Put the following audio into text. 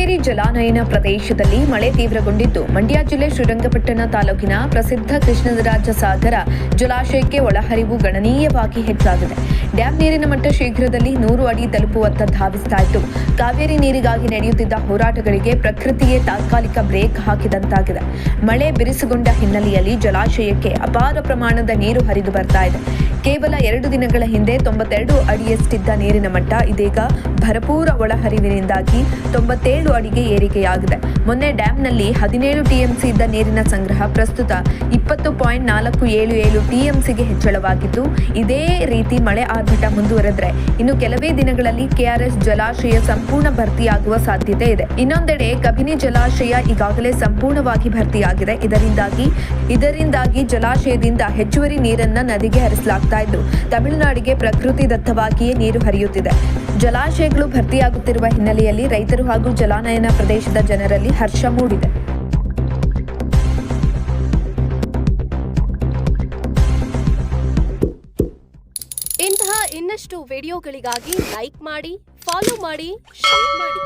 ಕಾವೇರಿ ಜಲಾನಯನ ಪ್ರದೇಶದಲ್ಲಿ ಮಳೆ ತೀವ್ರಗೊಂಡಿದ್ದು, ಮಂಡ್ಯ ಜಿಲ್ಲೆ ಶ್ರೀರಂಗಪಟ್ಟಣ ತಾಲೂಕಿನ ಪ್ರಸಿದ್ಧ ಕೃಷ್ಣರಾಜ ಸಾಗರ ಜಲಾಶಯಕ್ಕೆ ಒಳಹರಿವು ಗಣನೀಯವಾಗಿ ಹೆಚ್ಚಾಗಿದೆ. ಡ್ಯಾಂ ನೀರಿನ ಮಟ್ಟ ಶೀಘ್ರದಲ್ಲಿ 100 ಅಡಿ ತಲುಪುವತ್ತ ಧಾವಿಸ್ತಾ ಇದ್ದು, ಕಾವೇರಿ ನೀರಿಗಾಗಿ ನಡೆಯುತ್ತಿದ್ದ ಹೋರಾಟಗಳಿಗೆ ಪ್ರಕೃತಿಯೇ ತಾತ್ಕಾಲಿಕ ಬ್ರೇಕ್ ಹಾಕಿದಂತಾಗಿದೆ. ಮಳೆ ಬಿರುಸುಗೊಂಡ ಹಿನ್ನೆಲೆಯಲ್ಲಿ ಜಲಾಶಯಕ್ಕೆ ಅಪಾರ ಪ್ರಮಾಣದ ನೀರು ಹರಿದು ಬರ್ತಾ ಇದೆ. ಕೇವಲ 2 ದಿನಗಳ ಹಿಂದೆ 92 ಅಡಿಯಷ್ಟಿದ್ದ ನೀರಿನ ಮಟ್ಟ ಇದೀಗ ಭರಪೂರ ಒಳಹರಿವಿನಿಂದಾಗಿ 97 ಅಡಿಗೆ ಏರಿಕೆಯಾಗಿದೆ. ಮೊನ್ನೆ ಡ್ಯಾಂನಲ್ಲಿ 17 ಟಿಎಂಸಿ ಇದ್ದ ನೀರಿನ ಸಂಗ್ರಹ ಪ್ರಸ್ತುತ 20.477 ಟಿಎಂಸಿಗೆ ಹೆಚ್ಚಳವಾಗಿದ್ದು, ಇದೇ ರೀತಿ ಮಳೆ ಆರ್ಭಟ ಮುಂದುವರೆದರೆ ಇನ್ನು ಕೆಲವೇ ದಿನಗಳಲ್ಲಿ ಕೆಆರ್ಎಸ್ ಜಲಾಶಯ ಸಂಪೂರ್ಣ ಭರ್ತಿಯಾಗುವ ಸಾಧ್ಯತೆ ಇದೆ. ಇನ್ನೊಂದೆಡೆ ಕಬಿನಿ ಜಲಾಶಯ ಈಗಾಗಲೇ ಸಂಪೂರ್ಣವಾಗಿ ಭರ್ತಿಯಾಗಿದೆ. ಇದರಿಂದಾಗಿ ಜಲಾಶಯದಿಂದ ಹೆಚ್ಚುವರಿ ನೀರನ್ನ ನದಿಗೆ ಹರಿಸಲಾಗುತ್ತದೆ. ತಮಿಳುನಾಡಿಗೆ ಪ್ರಕೃತಿ ದತ್ತವಾಗಿಯೇ ನೀರು ಹರಿಯುತ್ತಿದೆ. ಜಲಾಶಯಗಳು ಭರ್ತಿಯಾಗುತ್ತಿರುವ ಹಿನ್ನೆಲೆಯಲ್ಲಿ ರೈತರು ಹಾಗೂ ಜಲಾನಯನ ಪ್ರದೇಶದ ಜನರಲ್ಲಿ ಹರ್ಷ ಮೂಡಿದೆ. ಇಂತಹ ಇನ್ನಷ್ಟು ವಿಡಿಯೋಗಳಿಗಾಗಿ ಲೈಕ್ ಮಾಡಿ, ಫಾಲೋ ಮಾಡಿ, ಶೇರ್ ಮಾಡಿ.